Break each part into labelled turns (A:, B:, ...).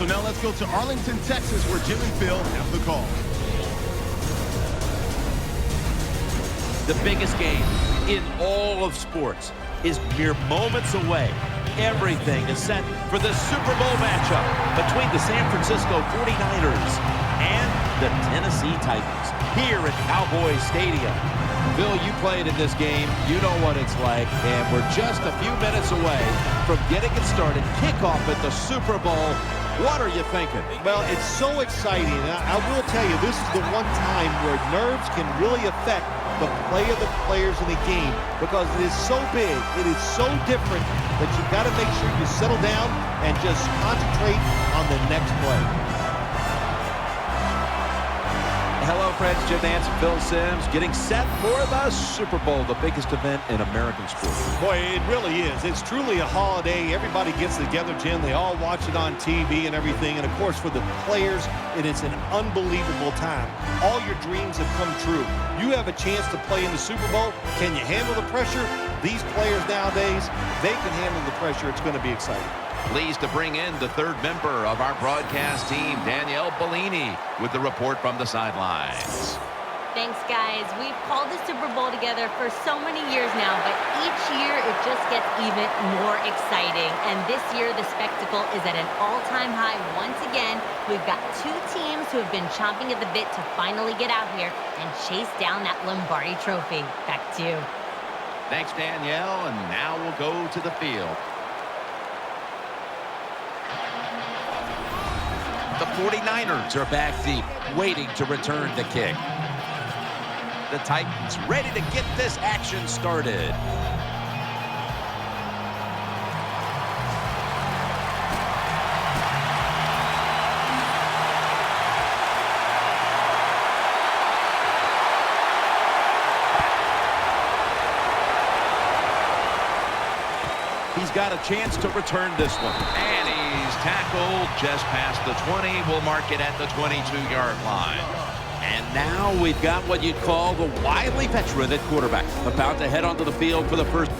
A: So now let's go to Arlington, Texas, where Jim and Phil have the call.
B: The biggest game in all of sports is mere moments away. Everything is set for the Super Bowl matchup between the San Francisco 49ers and the Tennessee Titans here at Cowboys Stadium. Phil, you played in this game. You know what it's like, and we're just a few minutes away from getting it started. Kickoff at the Super Bowl. What are you thinking?
C: Well, it's so exciting. I will tell you, this is the one time where nerves can really affect the play of the players in the game because it is so big, it is so different that you've got to make sure you settle down and just concentrate on the next play.
B: Hello, friends. Jim Nance and Phil Simms getting set for the Super Bowl, the biggest event in American sports.
C: Boy, it really is. It's truly a holiday. Everybody gets together, Jim. They all watch it on TV and everything. And, of course, for the players, it is an unbelievable time. All your dreams have come true. You have a chance to play in the Super Bowl. Can you handle the pressure? These players nowadays, they can handle the pressure. It's going to be exciting.
B: Pleased to bring in the third member of our broadcast team, Danielle Bellini, with the report from the sidelines.
D: Thanks, guys. We've called the Super Bowl together for so many years now, but each year it just gets even more exciting. And this year, the spectacle is at an all-time high once again. We've got two teams who have been chomping at the bit to finally get out here and chase down that Lombardi trophy. Back to you.
B: Thanks, Danielle. And now we'll go to the field. The 49ers are back deep, waiting to return the kick. The Titans ready to get this action started. He's got a chance to return this one. And he's tackled just past the 20. We'll mark it at the 22-yard line. And now we've got what you'd call the wily veteran at quarterback, about to head onto the field for the first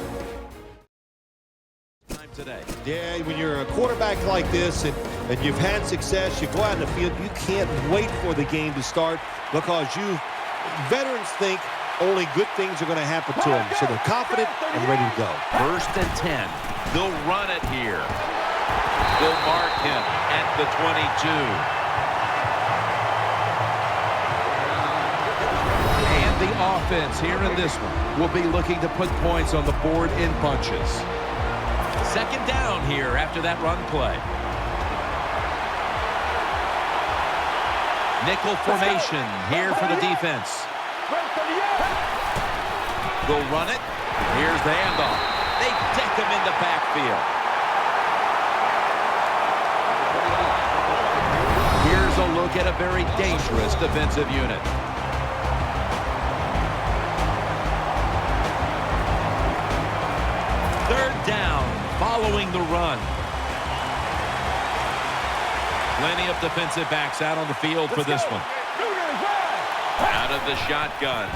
B: time today.
C: Yeah, when you're a quarterback like this and you've had success, you go out in the field, you can't wait for the game to start because veterans think only good things are going to happen to them. So they're confident and ready to go.
B: 1st and 10. They'll run it here. They'll mark him at the 22. And the offense here in this one will be looking to put points on the board in bunches. 2nd down here after that run play. Nickel formation here for the defense. They'll run it. Here's the handoff. They deck him in the backfield. Here's a look at a very dangerous defensive unit. Third down following the run. Plenty of defensive backs out on the field for this one. Out of the shotgun.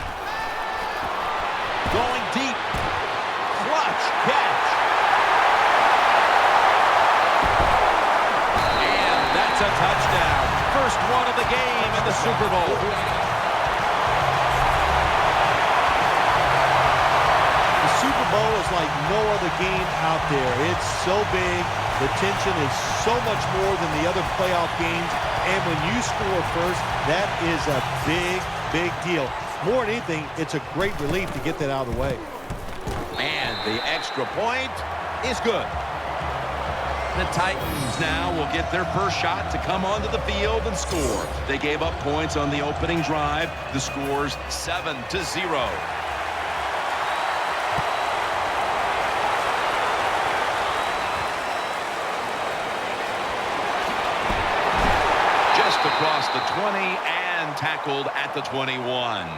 B: Going deep. Clutch catch. And that's a touchdown. First one of the game in the Super Bowl.
C: The Super Bowl is like no other game out there. It's so big. The tension is so much more than the other playoff games. And when you score first, that is a big, big deal. More than anything, it's a great relief to get that out of the way.
B: And the extra point is good. The Titans now will get their first shot to come onto the field and score. They gave up points on the opening drive. The score's 7-0. Just across the 20 and tackled at the 21.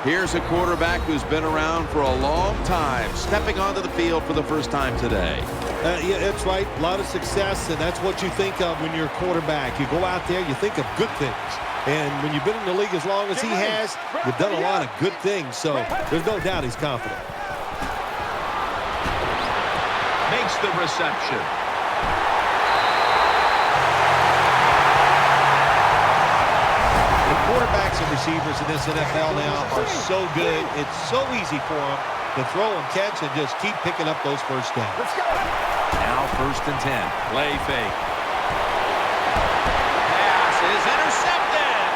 B: Here's a quarterback who's been around for a long time, stepping onto the field for the first time today.
C: Yeah, that's right. A lot of success, and that's what you think of when you're a quarterback. You go out there, you think of good things. And when you've been in the league as long as he has, you've done a lot of good things. So there's no doubt he's confident.
B: Makes the reception.
C: this NFL now are so good. It's so easy for them to throw and catch and just keep picking up those first downs.
A: Let's go.
B: Now 1st and 10. Play fake. Pass is intercepted.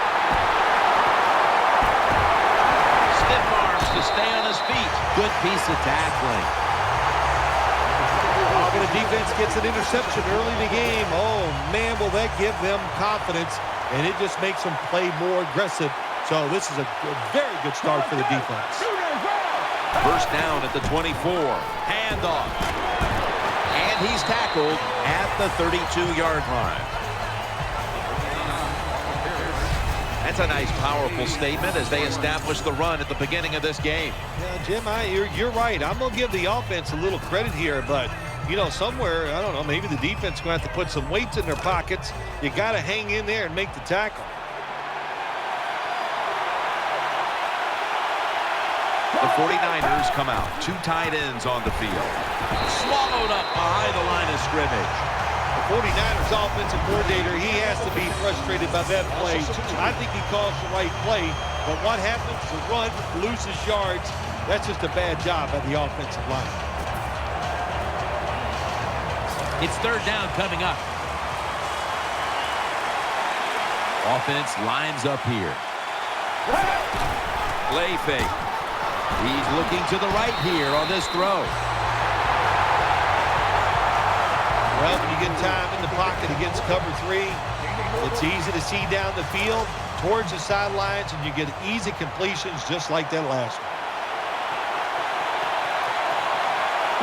B: Stiff arms to stay on his feet. Good piece of tackling.
C: Oh, but the defense gets an interception early in the game. Oh, man, will that give them confidence, and it just makes them play more aggressive. So this is a very good start for the defense.
B: 1st down at the 24. Handoff. And he's tackled at the 32-yard line. That's a nice, powerful statement as they establish the run at the beginning of this game.
C: Yeah, Jim, you're right. I'm going to give the offense a little credit here, but, you know, somewhere, I don't know, maybe the defense is going to have to put some weights in their pockets. You got to hang in there and make the tackle.
B: The 49ers come out. 2 tight ends on the field. Swallowed up behind the line of scrimmage.
C: The 49ers offensive coordinator, he has to be frustrated by that play. I think he calls the right play, but what happens? The run loses yards. That's just a bad job by the offensive line.
B: It's 3rd down coming up. Offense lines up here. Play fake. He's looking to the right here on this throw.
C: Well, when you get time in the pocket against cover 3, it's easy to see down the field towards the sidelines, and you get easy completions just like that last one.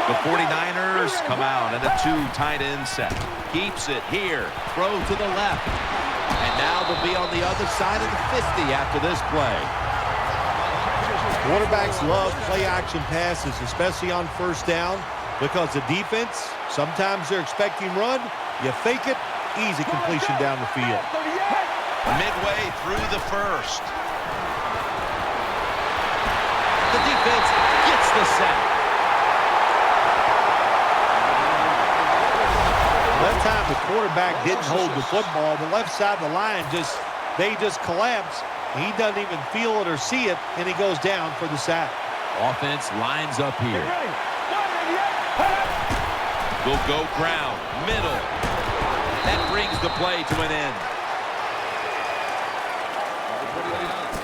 B: The 49ers come out in a 2 tight end set. Keeps it here. Throw to the left. And now they'll be on the other side of the 50 after this play.
C: Quarterbacks love play-action passes, especially on 1st down, because the defense, sometimes they're expecting run. You fake it, easy completion down the field.
B: Midway through the 1st. The defense gets the sack.
C: That time the quarterback didn't hold the football. The left side of the line they just collapse. He doesn't even feel it or see it, and he goes down for the sack.
B: Offense lines up here. Will go ground, middle. That brings the play to an end.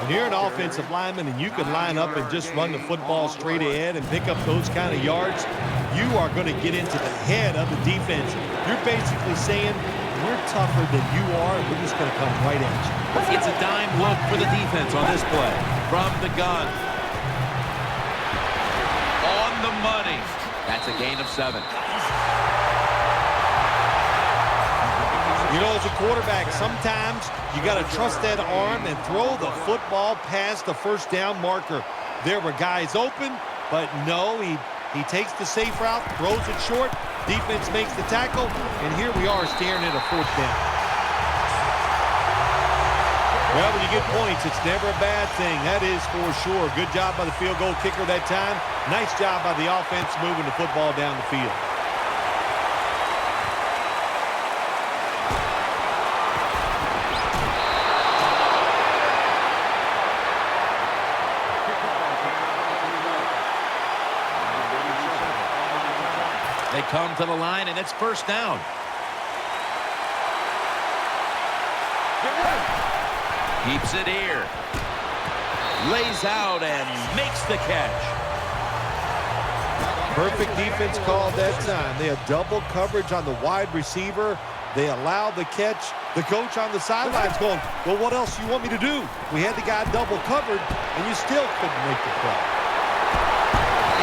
C: When you're an offensive lineman and you can line up and just run the football straight ahead and pick up those kind of yards, you are going to get into the head of the defense. You're basically saying, we're tougher than you are, and we're just going to come right at you.
B: It's a dime look for the defense on this play. From the gun. On the money. That's a gain of 7.
C: You know, as a quarterback, sometimes you got to trust that arm and throw the football past the 1st down marker. There were guys open, but no, he takes the safe route, throws it short, defense makes the tackle, and here we are staring at a 4th down. Well, when you get points, it's never a bad thing. That is for sure. Good job by the field goal kicker that time. Nice job by the offense moving the football down the field.
B: They come to the line, and it's 1st down. Keeps it here. Lays out and makes the catch.
C: Perfect defense call that time. They had double coverage on the wide receiver. They allowed the catch. The coach on the sidelines going, well, what else do you want me to do? We had the guy double covered, and you still couldn't make the play.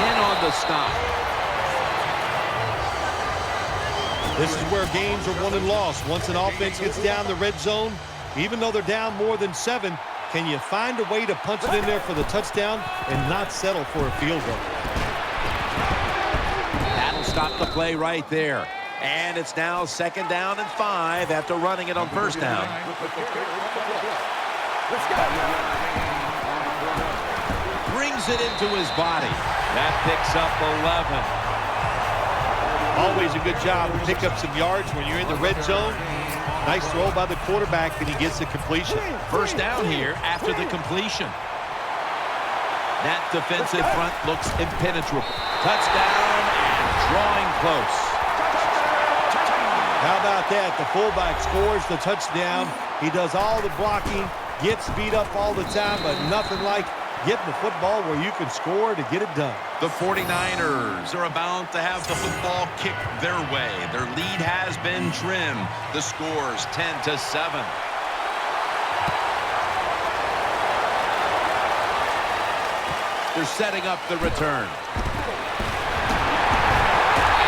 B: In on the stop.
C: This is where games are won and lost. Once an offense gets down the red zone, even though they're down more than 7, can you find a way to punch it in there for the touchdown and not settle for a field goal?
B: That'll stop the play right there. And it's now 2nd down and 5 after running it on 1st down.
A: Let's go.
B: Brings it into his body. That picks up 11.
C: Always a good job to pick up some yards when you're in the red zone. Nice throw by the quarterback, and he gets the completion.
B: 1st down here after the completion. That defensive front looks impenetrable. Touchdown and drawing close.
C: How about that? The fullback scores the touchdown. He does all the blocking, gets beat up all the time, but nothing like getting the football where you can score to get it done.
B: The 49ers are about to have the football kicked their way. Their lead has been trimmed. The score's 10-7. They're setting up the return.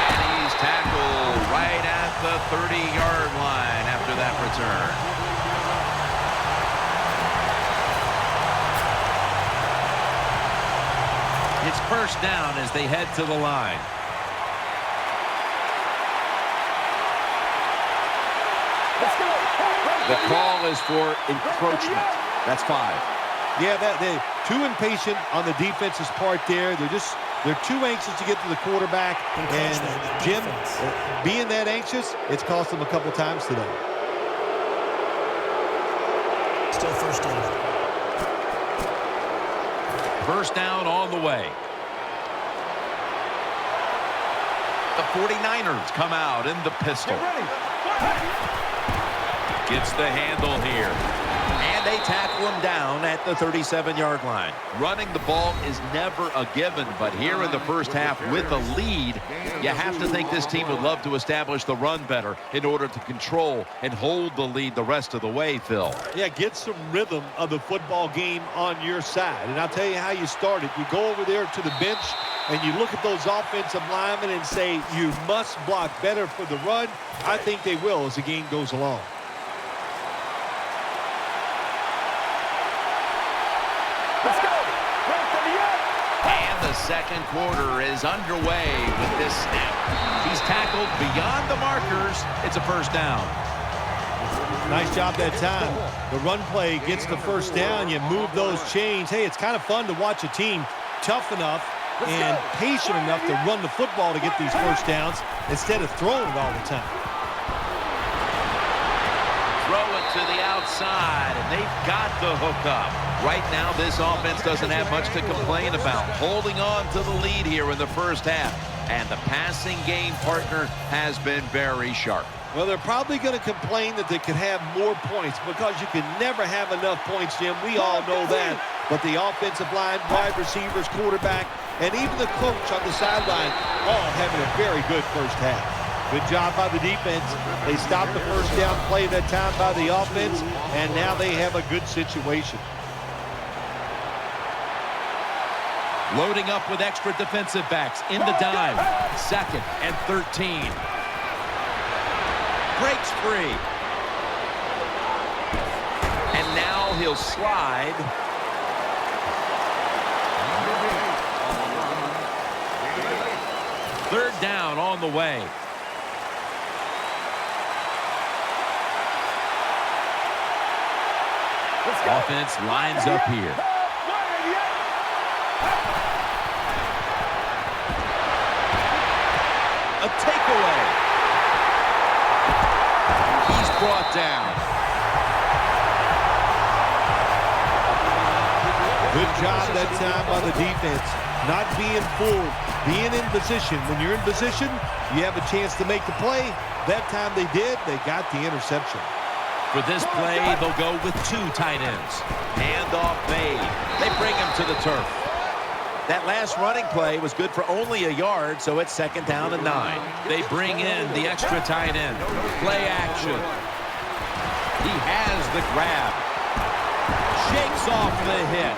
B: And he's tackled right at the 30-yard line after that return. It's first down as they head to the line.
E: Let's go.
B: The call is for encroachment. That's 5.
C: Yeah, they're too impatient on the defense's part there. They're too anxious to get to the quarterback. And Jim, being that anxious, it's cost them a couple times today.
E: Still first down.
B: First down on the way. The 49ers come out in the pistol. Gets the handle here. And they tackle him down at the 37-yard line. Running the ball is never a given, but here in the first half with a lead, you have to think this team would love to establish the run better in order to control and hold the lead the rest of the way, Phil.
C: Yeah, get some rhythm of the football game on your side. And I'll tell you how you start it. You go over there to the bench and you look at those offensive linemen and say, you must block better for the run. I think they will as the game goes along.
B: And the second quarter is underway with this snap. He's tackled beyond the markers. It's a first down.
C: Nice job that time. The run play gets the first down. You move those chains. Hey, it's kind of fun to watch a team tough enough and patient enough to run the football to get these first downs instead of throwing it all the time.
B: Throw it to the outside, and they've got the hook up. Right now, this offense doesn't have much to complain about. Holding on to the lead here in the first half. And the passing game partner has been very sharp.
C: Well, they're probably going to complain that they could have more points because you can never have enough points, Jim. We all know that. But the offensive line, wide receivers, quarterback, and even the coach on the sideline all having a very good first half. Good job by the defense. They stopped the first down play that time by the offense, and now they have a good situation.
B: Loading up with extra defensive backs in the dime. 2nd and 13. Breaks free. And now he'll slide. Third down on the way. Offense lines up here. A takeaway. He's brought down.
C: Good job that time by the defense. Not being fooled, being in position. When you're in position, you have a chance to make the play. That time they did. They got the interception.
B: For this play, they'll go with 2 tight ends. Handoff made. They bring him to the turf. That last running play was good for only a yard, so it's 2nd down and 9. They bring in the extra tight end. Play action. He has the grab. Shakes off the hit.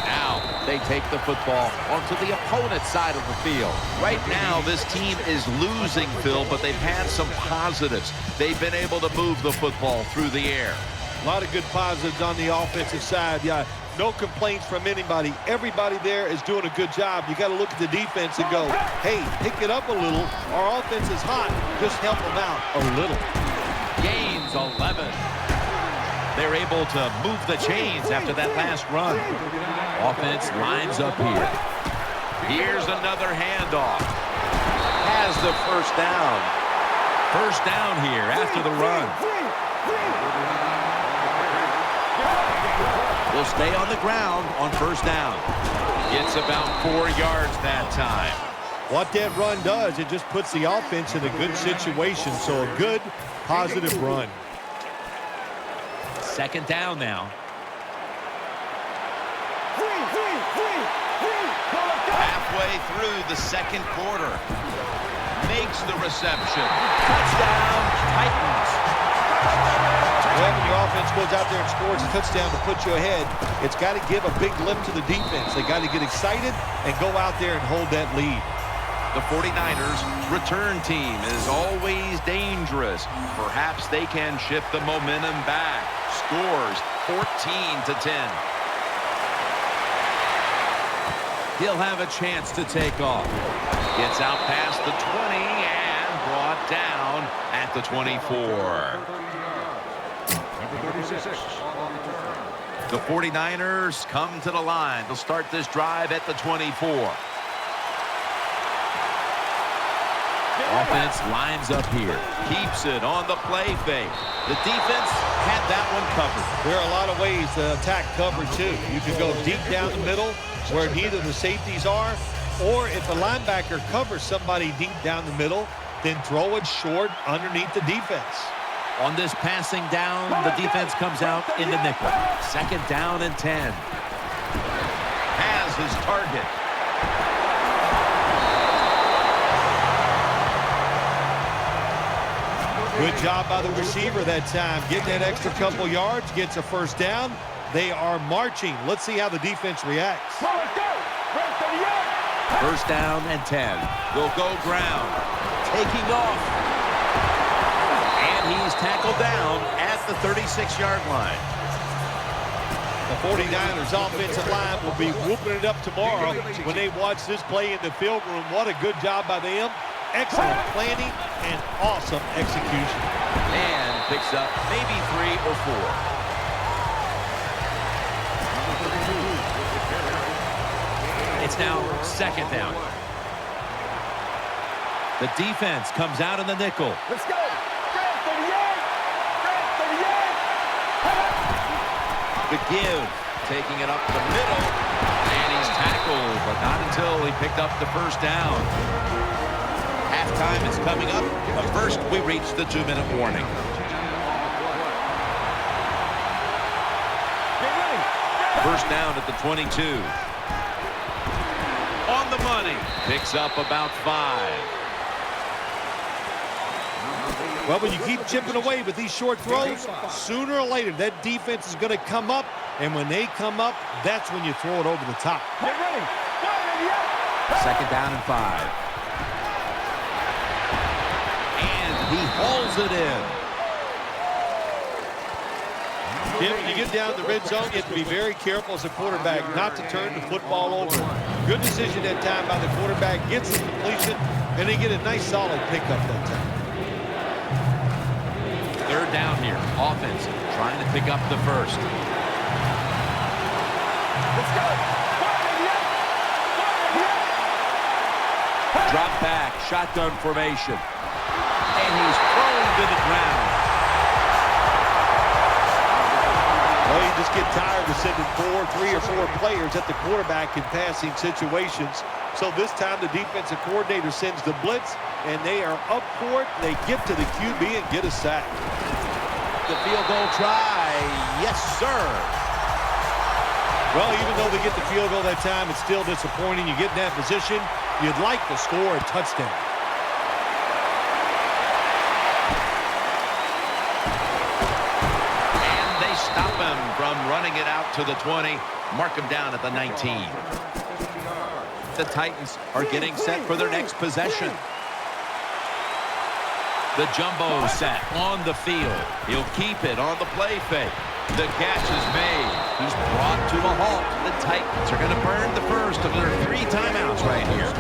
B: Now they take the football onto the opponent's side of the field. Right now, this team is losing, Phil, but they've had some positives. They've been able to move the football through the air.
C: A lot of good positives on the offensive side. Yeah, no complaints from anybody. Everybody there is doing a good job. You got to look at the defense and go, hey, pick it up a little. Our offense is hot. Just help them out a little.
B: Gains 11. They're able to move the chains after that last run. Offense lines up here. Here's another handoff. Has the first down. First down here after the run. Will stay on the ground on first down. Gets about 4 yards that time.
C: What that run does, it just puts the offense in a good situation. So a good, positive run.
B: Second down now.
F: Halfway through the second quarter. Makes the reception.
B: Touchdown, Titans.
C: Well, when your offense goes out there and scores a touchdown to put you ahead, it's got to give a big lift to the defense. They got to get excited and go out there and hold that lead.
F: The 49ers return team is always dangerous. Perhaps they can shift the momentum back. Scores 14-10.
B: He'll have a chance to take off.
F: Gets out past the 20 and brought down at the 24. The 49ers come to the line to start this drive at the 24.
B: Offense lines up here.
F: Keeps it on the play fake. The defense had that one covered.
C: There are a lot of ways to attack cover, too. You can go deep down the middle where neither the safeties are, or if a linebacker covers somebody deep down the middle, then throw it short underneath the defense.
B: On this passing down, the defense comes out in the nickel. Second down and 10.
F: Has his target.
C: Good job by the receiver that time. Getting that extra couple yards, gets a first down. They are marching. Let's see how the defense reacts.
B: First down and 10.
F: Will go ground.
B: Taking off. And he's tackled down at the 36-yard line.
C: The 49ers offensive line will be whooping it up tomorrow when they watch this play in the film room. What a good job by them. Excellent planning and awesome execution.
F: And picks up maybe 3 or 4.
B: It's now second down. The defense comes out in the nickel.
E: Let's go.
B: The give, taking it up the middle, and he's tackled, but not until he picked up the first down. Halftime is coming up, but first we reach the 2-minute warning. First down at the 22. On the money, picks up about 5.
C: Well, when you keep chipping away with these short throws, sooner or later that defense is going to come up, and when they come up, that's when you throw it over the top.
B: Second down and 5. And he hauls it in.
C: Tim, when you get down the red zone, you have to be very careful as a quarterback not to turn the football over. Good decision that time by the quarterback, gets the completion, and they get a nice solid pickup that time.
B: Third down here. Offense trying to pick up the first.
E: Let's go.
B: Drop back, shotgun formation. And he's thrown to the ground.
C: Well, you just get tired of sending 3 or 4 players at the quarterback in passing situations. So this time the defensive coordinator sends the blitz, and they are up for it. They get to the QB and get a sack.
B: The field goal try. Yes, sir.
C: Well, even though they get the field goal that time, it's still disappointing. You get in that position, you'd like to score a touchdown.
F: And they stop him from running it out to the 20. Mark him down at the 19.
B: The Titans are getting set for their next possession. The jumbo set on the field. He'll keep it on the play fake. The catch is made. He's brought to a halt. The Titans are going to burn the first of their 3 timeouts right here.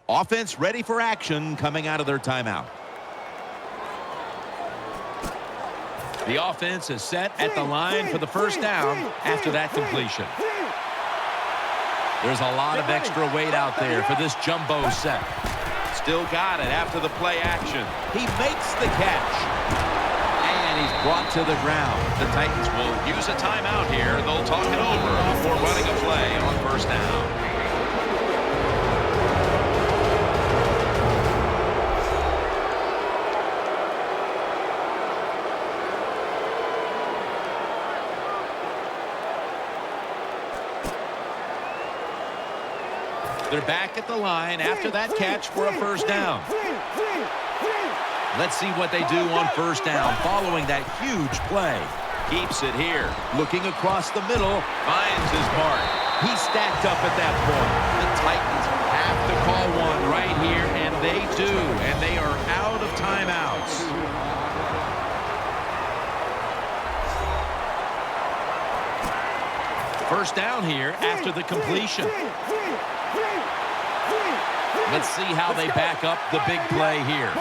B: Offense ready for action coming out of their timeout. The offense is set at the line for the first down after that completion. There's a lot of extra weight out there for this jumbo set.
F: Still got it after the play action.
B: He makes the catch. And And he's brought to the ground.
F: The Titans will use a timeout here. They'll talk it over before running a play on first down.
B: They're back at the line after that catch for a first down. Let's see what they do on first down following that huge play.
F: Keeps it here.
B: Looking across the middle, finds his mark. He's stacked up at that point.
F: The Titans have to call one right here, and they do. And they are out of timeouts.
B: First down here after the completion. Let's see how they back up the big play here.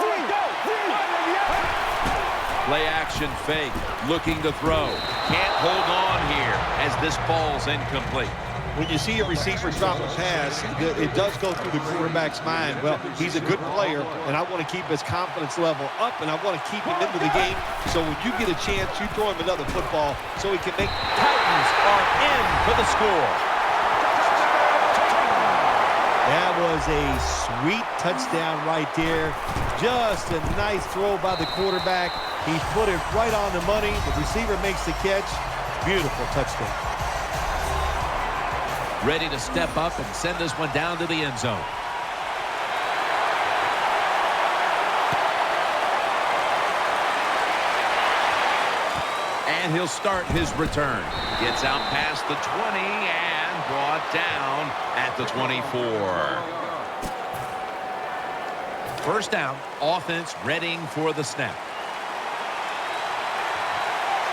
F: Play action fake. Looking to throw. Can't hold on here as this falls incomplete.
C: When you see a receiver drop a pass, it does go through the quarterback's mind. Well, he's a good player, and I want to keep his confidence level up, and I want to keep him into the game. So when you get a chance, you throw him another football so he can make.
B: Titans are in for the score.
C: That was a sweet touchdown right there. Just a nice throw by the quarterback. He put it right on the money. The receiver makes the catch. Beautiful touchdown.
B: Ready to step up and send this one down to the end zone. And he'll start his return.
F: Gets out past the 20 and brought down at the 24.
B: First down, offense readying for the snap.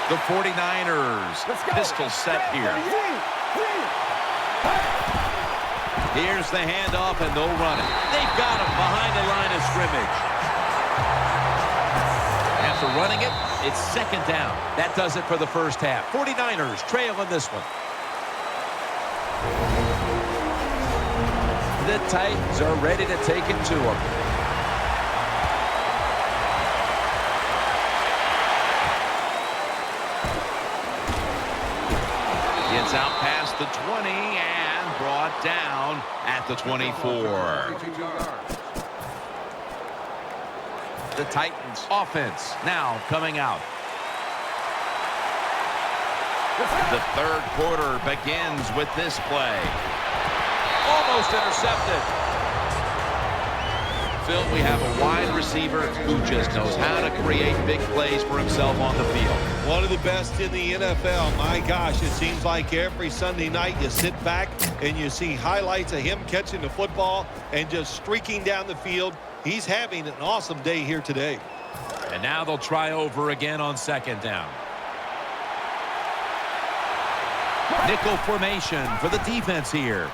F: The 49ers pistol set here.
B: Here's the handoff, and they'll run it. They've got him behind the line of scrimmage. After running it, it's second down. That does it for the first half. 49ers trail in this one. The Titans are ready to take it to them.
F: Gets out past the 20 and brought down at the 24.
B: The Titans offense now coming out.
F: The third quarter begins with this play.
B: Almost intercepted. Phil, we have a wide receiver who just knows how to create big plays for himself on the field.
C: One of the best in the NFL. My gosh, it seems like every Sunday night you sit back and you see highlights of him catching the football and just streaking down the field. He's having an awesome day here today.
B: And now they'll try over again on second down. Nickel formation for the defense here.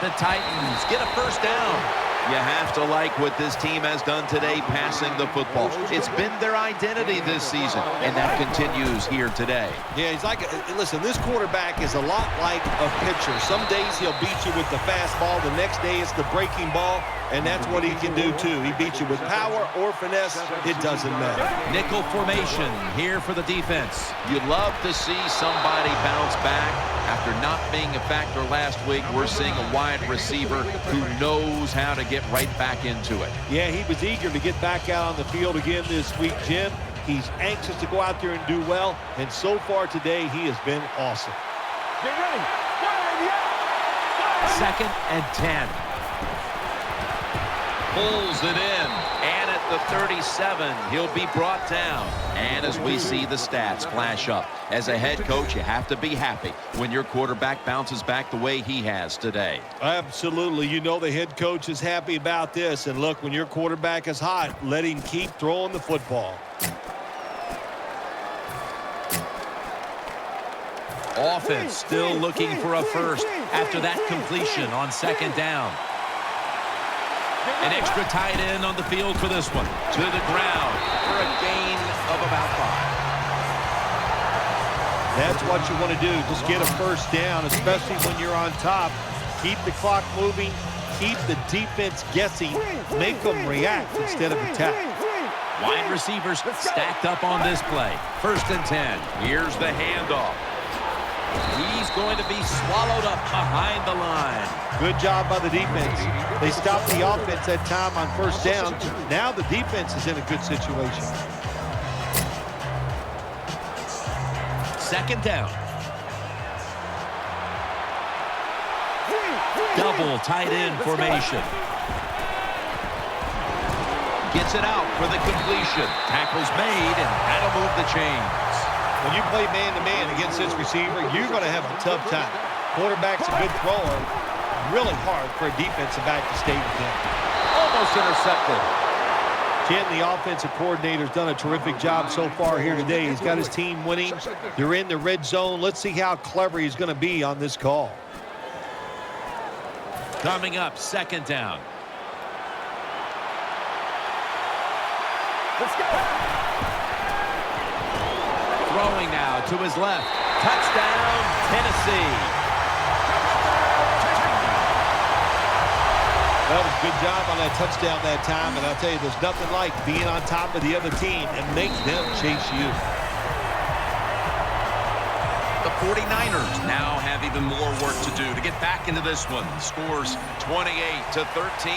B: The Titans get a first down.
F: You have to like what this team has done today passing the football. It's been their identity this season, and that continues here today.
C: Yeah, he's like, listen, this quarterback is a lot like a pitcher. Some days he'll beat you with the fastball. The next day it's the breaking ball, and that's what he can do too. He beats you with power or finesse. It doesn't matter.
B: Nickel formation here for the defense.
F: You'd love to see somebody bounce back. After not being a factor last week, we're seeing a wide receiver who knows how to get right back into it.
C: Yeah, he was eager to get back out on the field again this week, Jim. He's anxious to go out there and do well, and so far today he has been awesome.
E: Get ready.
B: Second and 10.
F: Pulls it in, and at the 37, he'll be brought down. And as we see the stats flash up, as a head coach, you have to be happy when your quarterback bounces back the way he has today.
C: Absolutely. You know the head coach is happy about this. And look, when your quarterback is hot, let him keep throwing the football.
B: Offense still looking for a first after that completion on second down. An extra tight end on the field for this one. To the ground for a gain of about 5.
C: That's what you want to do. Just get a first down, especially when you're on top. Keep the clock moving. Keep the defense guessing. Make them react instead of attack.
B: Wide receivers stacked up on this play. 1st and 10. Here's the handoff. He's going to be swallowed up behind the line.
C: Good job by the defense. They stopped the offense that time on 1st down. Now the defense is in a good situation.
B: 2nd down. Double tight end formation. Gets it out for the completion. Tackle's made, and that'll move the chains.
C: When you play man-to-man against this receiver, you're going to have a tough time. Quarterback's a good thrower. Really hard for a defensive back to stay with him.
B: Almost intercepted.
C: Ken, the offensive coordinator's done a terrific job so far here today. He's got his team winning. They're in the red zone. Let's see how clever he's going to be on this call.
B: Coming up, 2nd down.
E: Let's go.
B: Throwing now to his left. Touchdown, Tennessee.
C: That was a good job on that touchdown that time, and I'll tell you, there's nothing like being on top of the other team and make them chase you.
F: The 49ers now have even more work to do to get back into this one. The score's 28-13.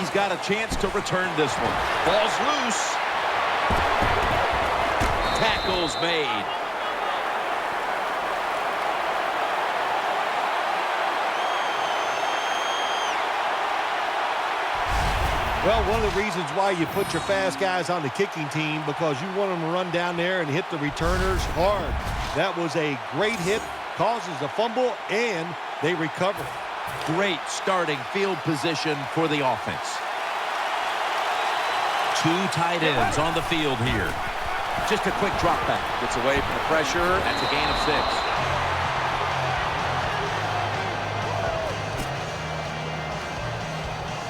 B: He's got a chance to return this one. Ball's loose. Tackle's made.
C: Well, one of the reasons why you put your fast guys on the kicking team, because you want them to run down there and hit the returners hard. That was a great hit, causes a fumble, and they recover.
B: Great starting field position for the offense. 2 tight ends on the field here. Just a quick drop back. Gets away from the pressure. That's a gain of 6.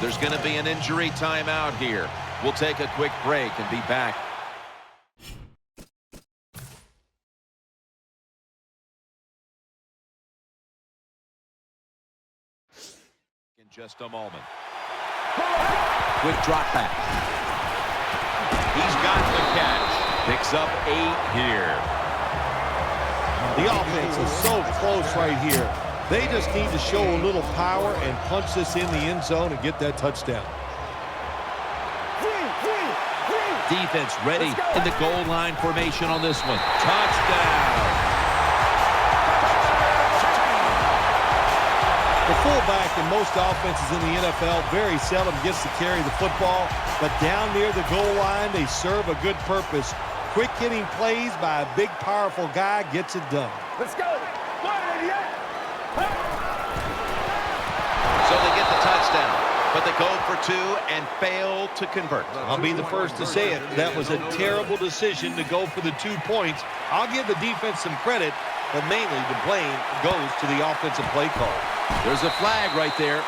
F: There's going to be an injury timeout here. We'll take a quick break and be back. In just a moment.
B: Quick drop back.
F: He's got the catch. Picks up 8 here.
C: The offense is so close right here. They just need to show a little power and punch this in the end zone and get that touchdown.
B: Defense ready in the goal line formation on this one. Touchdown.
C: The fullback in most offenses in the NFL very seldom gets to carry the football, but down near the goal line, they serve a good purpose. Quick hitting plays by a big, powerful guy gets it done.
E: Let's go.
F: So they get the touchdown, but they go for 2 and fail to convert.
C: I'll be the first to say it. That was a terrible decision to go for the 2 points. I'll give the defense some credit, but mainly the blame goes to the offensive play call.
B: There's a flag right there.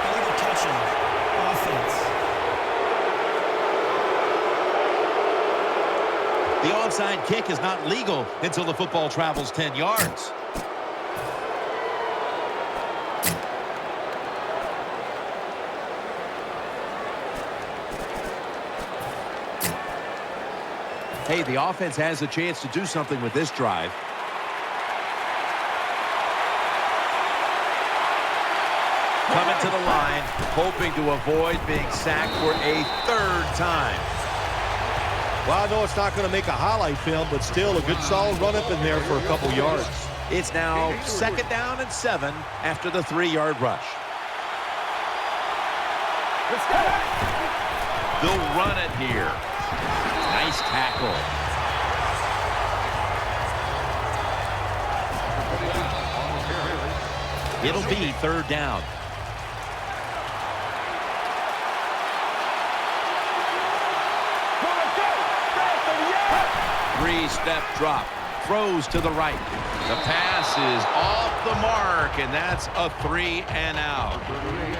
E: Illegal touching. Offense.
B: The onside kick is not legal until the football travels 10 yards. Hey, the offense has a chance to do something with this drive. Coming to the line, hoping to avoid being sacked for a 3rd time.
C: Well, I know it's not going to make a highlight film, but still a good solid run up in there for a couple yards.
B: It's now 2nd down and 7 after the 3-yard rush.
E: Let's go.
B: They'll run it here. Nice tackle. It'll be 3rd down. 3-step drop. Throws to the right. The pass is off the mark, and that's a 3 and out.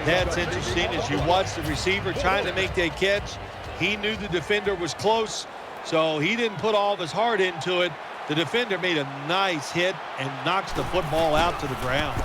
C: That's interesting. As you watch the receiver trying to make that catch, he knew the defender was close, so he didn't put all of his heart into it. The defender made a nice hit and knocks the football out to the ground.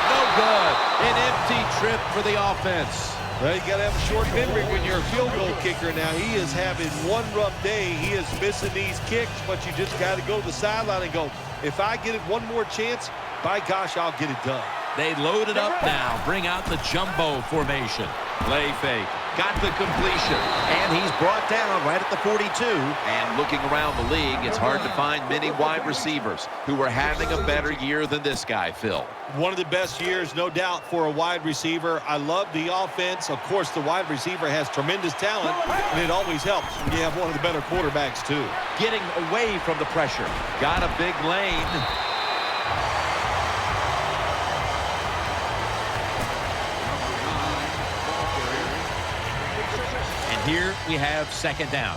B: No good. An empty trip for the offense.
C: Well, you got to have a short memory when you're a field goal kicker. Now, he is having one rough day. He is missing these kicks, but you just got to go to the sideline and go, if I get it one more chance, by gosh, I'll get it done.
B: They load it up now. Bring out the jumbo formation. Play fake. Got the completion. And he's brought down right at the 42.
F: And looking around the league, it's hard to find many wide receivers who are having a better year than this guy, Phil.
C: One of the best years, no doubt, for a wide receiver. I love the offense. Of course, the wide receiver has tremendous talent, and it always helps when you have one of the better quarterbacks, too.
B: Getting away from the pressure. Got a big lane. Here we have second down.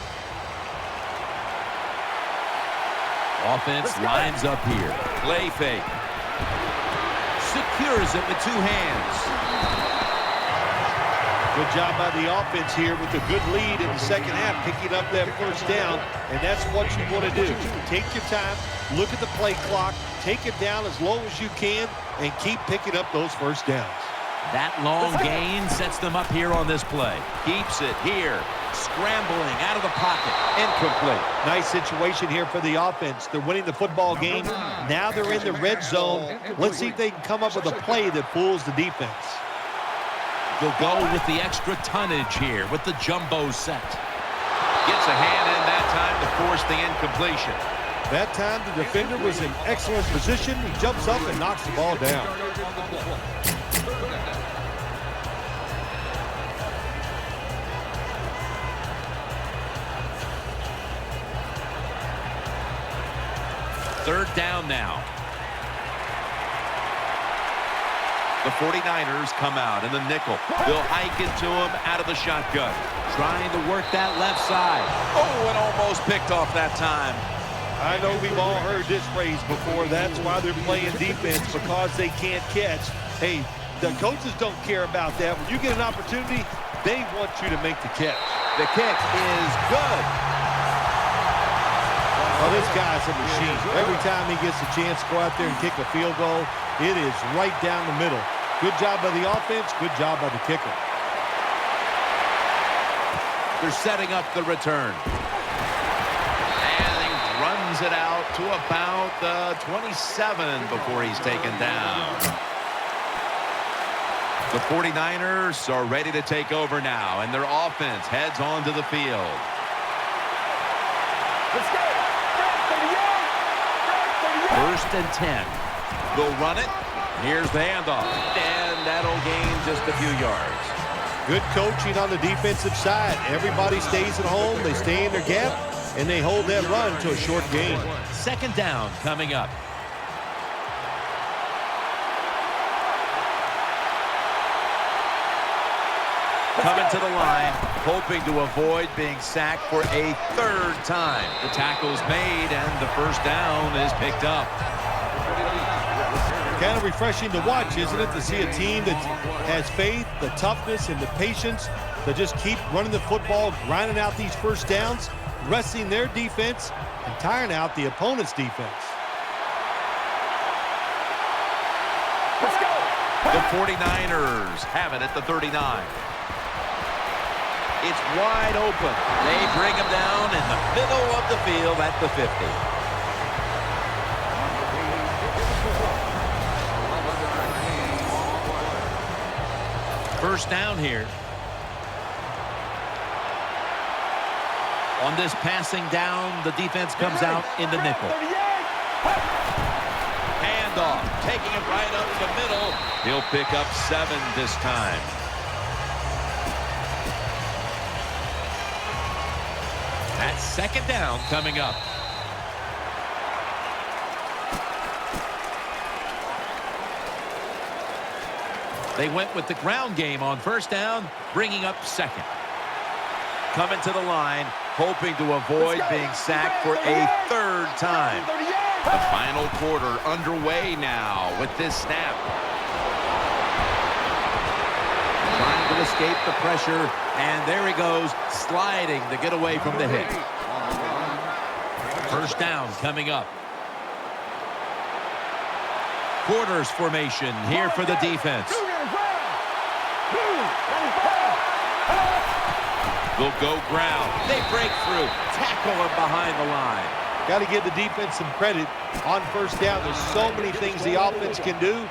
B: Offense lines up here. Play fake. Secures it with two hands.
C: Good job by the offense here with a good lead in the second half, picking up that first down, and that's what you want to do. Take your time, look at the play clock, take it down as low as you can, and keep picking up those first downs.
B: That long gain sets them up here on this play. Keeps it here. Scrambling out of the pocket. Incomplete.
C: Nice situation here for the offense. They're winning the football game. Now they're in the red zone. Let's see if they can come up with a play that fools the defense.
B: They'll go with the extra tonnage here with the jumbo set.
F: Gets a hand in that time to force the incompletion.
C: That time the defender was in excellent position. He jumps up and knocks the ball down.
B: Third down now.
F: The 49ers come out in the nickel. They'll hike it to him out of the shotgun.
B: Trying to work that left side.
F: Oh, and almost picked off that time.
C: I know we've all heard this phrase before. That's why they're playing defense, because they can't catch. Hey, the coaches don't care about that. When you get an opportunity, they want you to make the catch.
B: The kick is good.
C: Well, this guy's a machine. Every time he gets a chance to go out there and kick a field goal, it is right down the middle. Good job by the offense. Good job by the kicker.
B: They're setting up the return.
F: And he runs it out to about the 27 before he's taken down.
B: The 49ers are ready to take over now, and their offense heads onto the field.
E: Let's go.
B: 1st and 10. They'll run it. Here's the handoff. And that'll gain just a few yards.
C: Good coaching on the defensive side. Everybody stays at home. They stay in their gap, and they hold that run to a short gain.
B: Second down coming up. Coming to the line, hoping to avoid being sacked for a third time. The tackle's made, and the first down is picked up.
C: Kind of refreshing to watch, isn't it, to see a team that has faith, the toughness, and the patience to just keep running the football, grinding out these first downs, resting their defense, and tiring out the opponent's defense.
E: Let's go.
B: The 49ers have it at the 39. It's wide open. They bring him down in the middle of the field at the 50. First down here. On this passing down, the defense comes out in the nickel. Handoff, taking it right up the middle. He'll pick up 7 this time. That's second down coming up. They went with the ground game on first down, bringing up second. Coming to the line, hoping to avoid being sacked for a third time. The final quarter underway now with this snap. Trying to escape the pressure, and there he goes, sliding to get away from the hit. First down coming up. Quarters formation here for the defense. They'll go ground. They break through. Tackle him behind the line.
C: Got to give the defense some credit on first down. There's so many things the offense can do.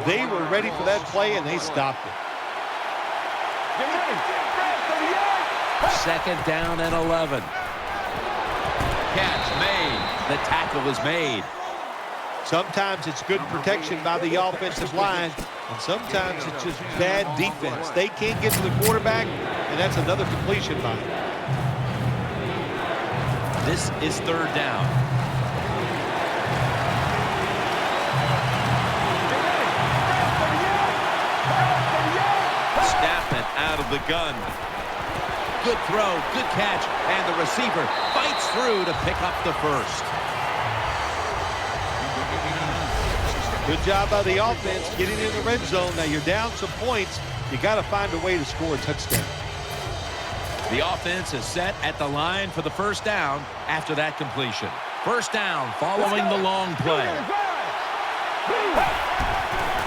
C: They were ready for that play, and they stopped it.
B: Second down and 11. Catch made. The tackle is made.
C: Sometimes it's good protection by the offensive line, and sometimes it's just bad defense. They can't get to the quarterback, and that's another completion by him.
B: This is third down. Snapping out of the gun. Good throw, good catch, and the receiver fights through to pick up the first.
C: Good job by the offense getting in the red zone. Now you're down some points. You got to find a way to score a touchdown.
B: The offense is set at the line for the first down after that completion. First down following the long play.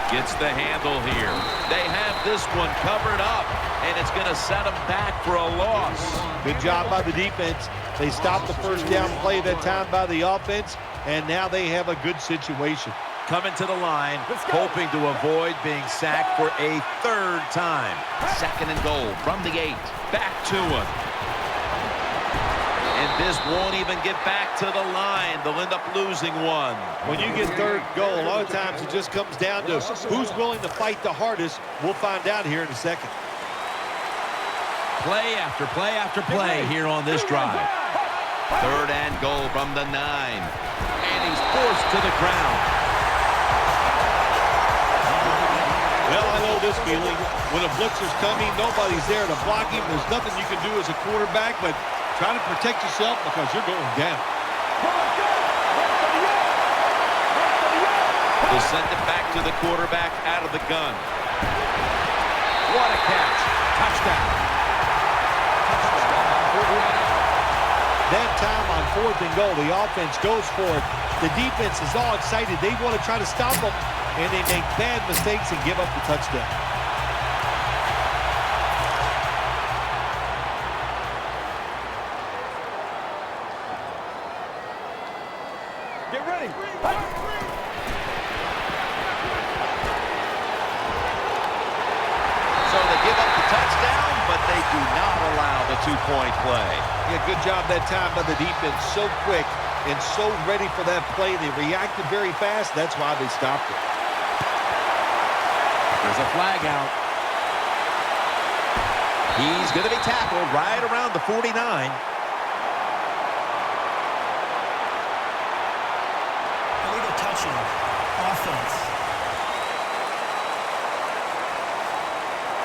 B: Gets the handle here. They have this one covered up, and it's going to set them back for a loss.
C: Good job by the defense. They stopped the first down play that time by the offense, and now they have a good situation.
B: Coming to the line, hoping to avoid being sacked for a third time.
F: Second and goal from the 8.
B: Back to him. And this won't even get back to the line. They'll end up losing one.
C: When you get third goal, a lot of times it just comes down to who's willing to fight the hardest. We'll find out here in a second.
B: Play after play after play here on this drive.
F: Third and goal from the 9.
B: And he's forced to the ground.
C: Well, I know this feeling. When a blitzer's coming, nobody's there to block him. There's nothing you can do as a quarterback, but try to protect yourself because you're going down.
B: They'll send it back to the quarterback out of the gun. What a catch. Touchdown.
C: That time on fourth and goal, the offense goes for it. The defense is all excited. They want to try to stop them, and they make bad mistakes and give up the touchdown.
E: Get ready.
F: So they give up the touchdown, but they do not allow the 2-point play.
C: Yeah, good job that time by the defense. So quick and so ready for that play. They reacted very fast. That's why they stopped it.
B: There's a flag out. He's going to be tackled right around the 49.
G: Illegal touching. Offense.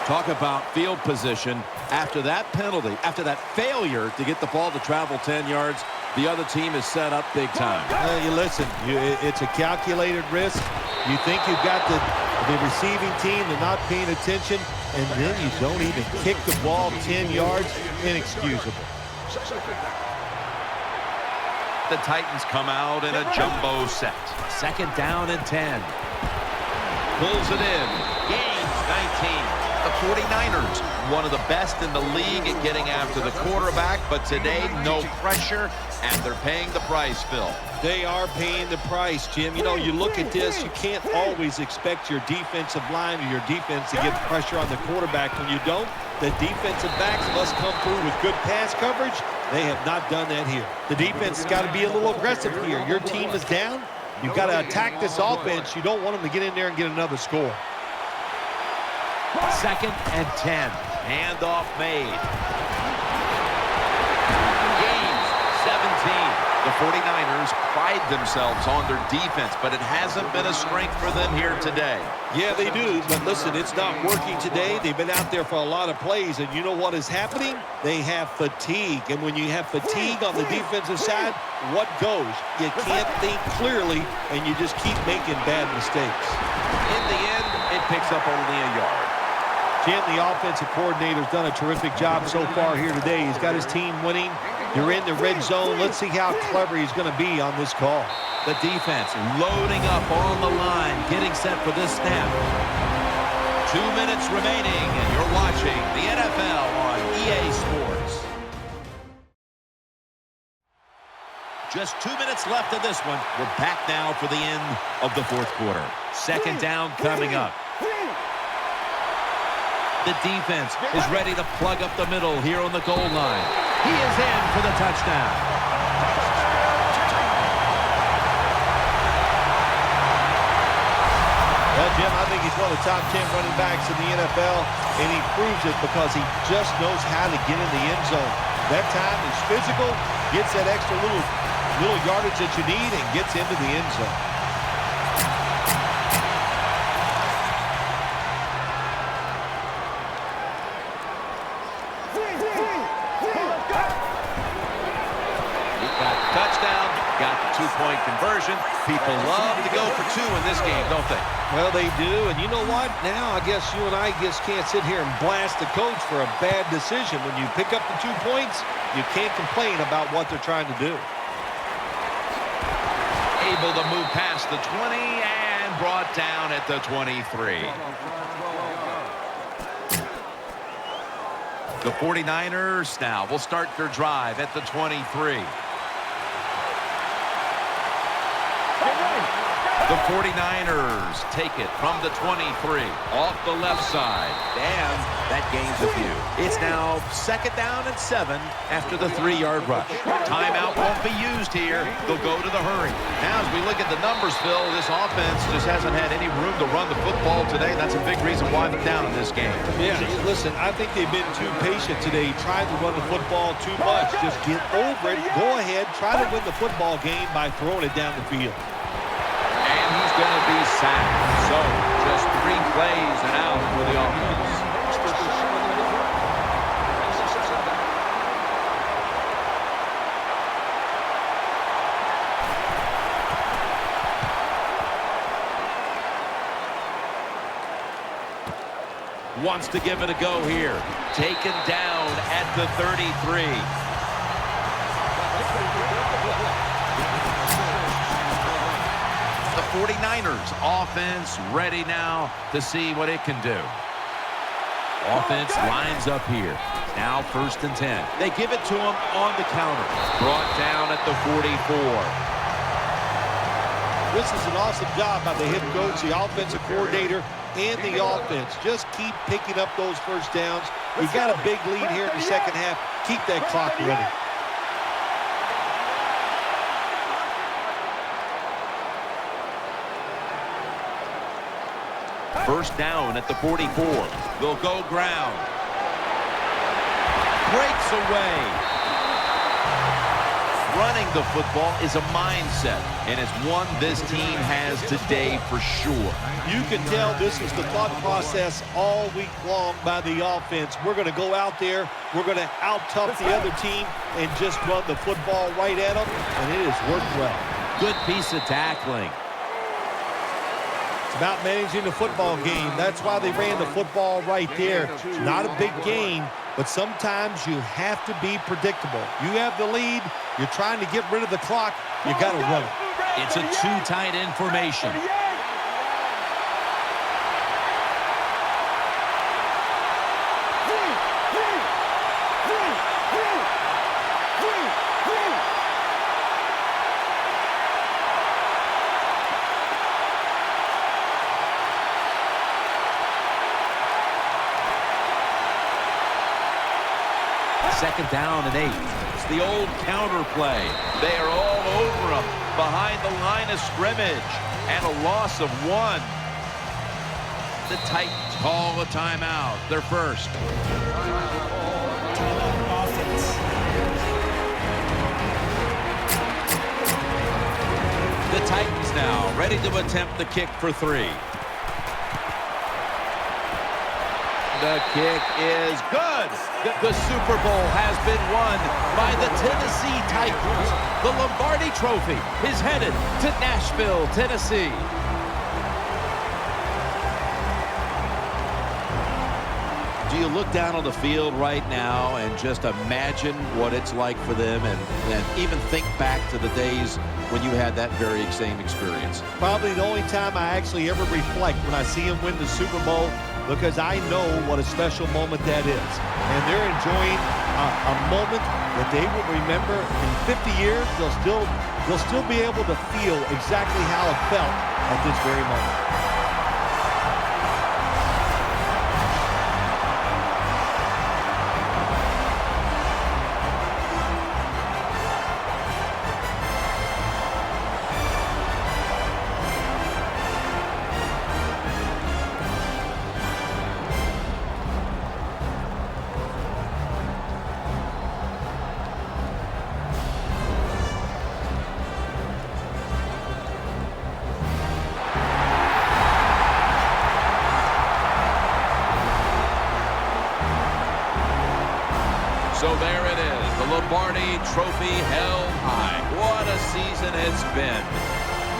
B: Talk about field position. After that penalty, after that failure to get the ball to travel 10 yards, the other team is set up big time.
C: You listen, it's a calculated risk. You think you've got the receiving team, they're not paying attention, and then you don't even kick the ball 10 yards. Inexcusable.
B: The Titans come out in a jumbo set. Second down and 10. Pulls it in. Gains 19.
F: The 49ers, one of the best in the league at getting after the quarterback, but today no pressure, and they're paying the price, Phil.
C: They are paying the price, Jim. You know, you look at this, you can't always expect your defensive line or your defense to get pressure on the quarterback. When you don't, the defensive backs must come through with good pass coverage. They have not done that here. The defense has got to be a little aggressive here. Your team is down. You've got to attack this offense. You don't want them to get in there and get another score.
B: Second and 10. Handoff made.
F: Gains 17. The 49ers pride themselves on their defense, but it hasn't been a strength for them here today.
C: Yeah, they do, but listen, it's not working today. They've been out there for a lot of plays, and you know what is happening? They have fatigue, and when you have fatigue on the defensive side, what goes? You can't think clearly, and you just keep making bad mistakes.
B: In the end, it picks up only a yard.
C: Jim, the offensive coordinator's done a terrific job so far here today. He's got his team winning. You're in the red zone. Let's see how clever he's going to be on this call.
B: The defense loading up on the line, getting set for this snap. 2 minutes remaining, and you're watching the NFL on EA Sports. Just 2 minutes left of this one. We're back now for the end of the fourth quarter. Second down coming up. The defense is ready to plug up the middle here on the goal line. He is in for the touchdown.
C: Well, Jim, I think he's one of the top 10 running backs in the NFL, and he proves it because he just knows how to get in the end zone. That time he's physical, gets that extra little yardage that you need, and gets into the end zone.
B: Touchdown, got the two-point conversion. People love to go for two in this game, don't they?
C: Well, they do, and you know what? Now I guess you and I can't sit here and blast the coach for a bad decision. When you pick up the 2 points, you can't complain about what they're trying to do.
B: Able to move past the 20 and brought down at the 23. The 49ers now will start their drive at the 23. The 49ers take it from the 23 off the left side, and that gains a few. It's now second down and 7 after the 3-yard rush. Timeout won't be used here. They'll go to the hurry. Now, as we look at the numbers, Phil, this offense just hasn't had any room to run the football today. That's a big reason why they're down in this game.
C: Yeah, listen, I think they've been too patient today, trying to run the football too much. Just get over it. Go ahead, try to win the football game by throwing it down the field.
B: He's going to be sacked. So, just 3 plays and out for the offense. Wants to give it a go here. Taken down at the 33. The 49ers offense ready now to see what it can do. Offense lines up here. Now 1st and 10. They give it to him on the counter. Brought down at the 44.
C: This is an awesome job by the head coach, the offensive coordinator, and the offense. Just keep picking up those first downs. You got a big lead here in the second half. Keep that clock running.
B: First down at the 44. They'll go ground. Breaks away. Running the football is a mindset, and it's one this team has today for sure.
C: You can tell this is the thought process all week long by the offense. We're going to go out there, we're going to out-tough the other team and just run the football right at them, and it has worked well.
B: Good piece of tackling.
C: It's about managing the football game. That's why they ran the football right there. It's not a big gain, but sometimes you have to be predictable. You have the lead. You're trying to get rid of the clock. You got to run it.
B: It's a two-tight end formation. Second down and 8. It's the old counter play. They are all over him behind the line of scrimmage, and a loss of 1. The Titans call a timeout. Their first.
G: Offense.
B: The Titans now ready to attempt the kick for 3. The kick is good. The Super Bowl has been won by the Tennessee Titans. The Lombardi Trophy is headed to Nashville, Tennessee.
C: Do
B: you look down on the field right now and just imagine what it's like for them and even think back to the days when you had that very same experience?
C: Probably the only time I actually ever reflect when I see them win the Super Bowl, because I know what a special moment that is. And they're enjoying a moment that they will remember in 50 years. They'll still be able to feel exactly how it felt at this very moment.
F: So there it is, the Lombardi Trophy held high. What a season it's been.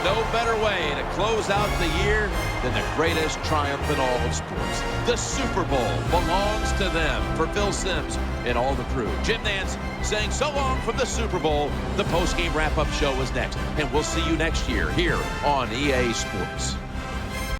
F: No better way to close out the year than the greatest triumph in all of sports. The Super Bowl belongs to them. For Phil Simms and all the crew, Jim Nantz saying so long from the Super Bowl. The post-game wrap-up show is next, and we'll see you next year here on EA Sports.